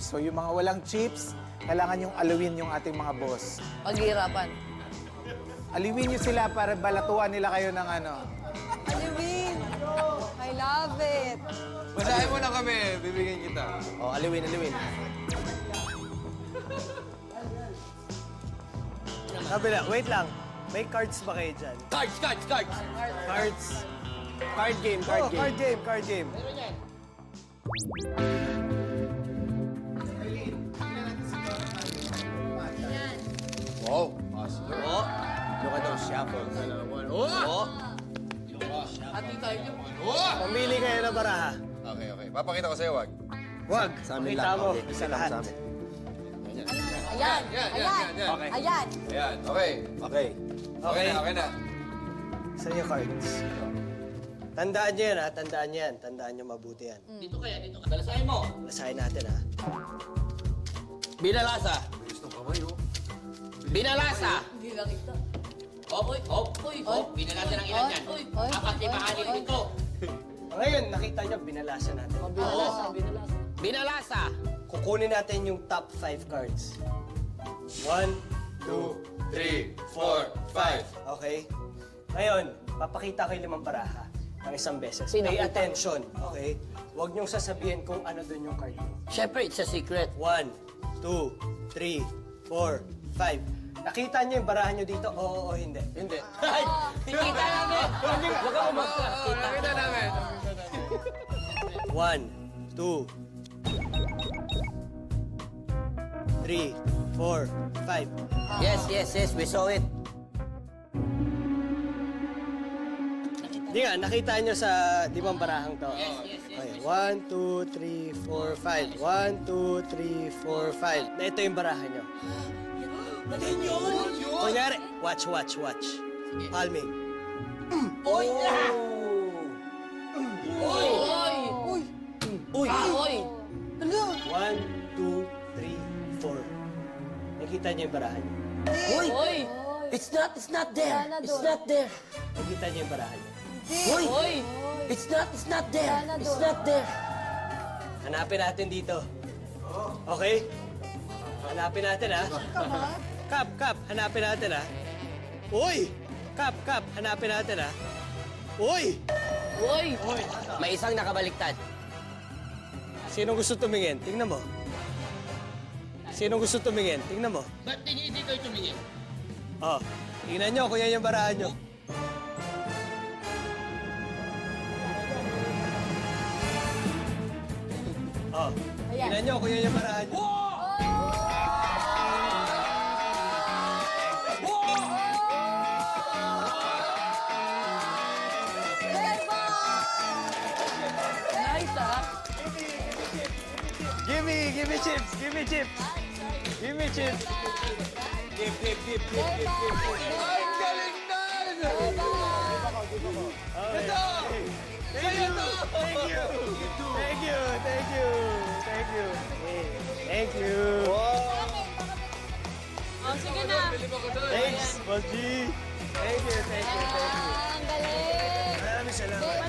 chips. So yung mga walang chips, kailangan yung aluin yung ating mga boss. Paghihirapan. Aliwin nyo sila para balatuan nila kayo ng ano. Aliwin! I love it! Basahin mo na kami, bibigyan kita. Oh, aliwin. Sabi na, wait lang. May cards ba kayo dyan? Cards! Cards. Card game, Oh, card game. Wow, master. Oh! Look at those shuffle. Oh! Ati tayo niyo. Oh! Pamili kayo ng baraha. Okay. Papakita ko sa'yo, wag. Wag. Sa amin lang. Mo, Okay. sa lahat. Ayan! Yan. Okay. Ayan! Ayan, okay. Okay. Okay na. Sa inyo cards. Tandaan nyo yan, ha? Tandaan nyo yan. Tandaan nyo mabuti yan. Dito ka. Dalasahin mo. Basahin natin, ha? Binalasa. Bilis ng kamay, oh. Binalasa. Hindi lang kita. Binalasa ng ilan yan. Apat, lima, anim, ito. Ngayon, nakita nyo, binalasa natin. Binalasa. Kukunin natin yung top 5 cards. 1, 2, 3, 4, 5. okay? Ngayon, papakita ko yung limang baraha ng isang beses. Pay attention, okay? Huwag niyong sasabihin kung ano dun yung card mo. Siyempre, it's a secret. 1, 2, 3, 4, 5. Nakita niyo yung barahan niyo dito? Oo o hindi? Hindi. Kita namin. Huwag ka umakta. Nakita namin. 1, 2, 3, 4, 5. Yes. We saw it. Hindi nga, nakita niyo sa limang barahang to. Yes. Okay, 1, 2, 3, 4, 5. 1, 2, 3, 4, 5. Na ito yung barahan niyo. Kunyari, watch. Palming. Oy! Oy! Uy! Oy! 1, 2, 3, 4. Nakita niyo yung barahan niyo. Oy! It's not there. It's not there. Nakita niyo yung barahan niyo. Oy! It's not there. It's not there. Hanapin natin dito. Okay? Hanapin natin, ha? Kap, hanapin natin, ha? Uy! Kap, hanapin natin, ha? Uy! Oy! May isang nakabaliktad. Sino gusto tumingin? Tingnan mo. Sino gusto tumingin? Tingnan mo. Ba't hindi kayo tumingin? Oh, tingnan nyo kung yan yung barahan nyo. Oh, tingnan nyo kung yan yung barahan nyo. Nice, ah. Give me chips. Give me chips. Ang galing nun! Ito! Thank you. Oh, sige na! Bilib ako doon. Thanks, Boss G. Thank you. Ang galing! Maraming salamat.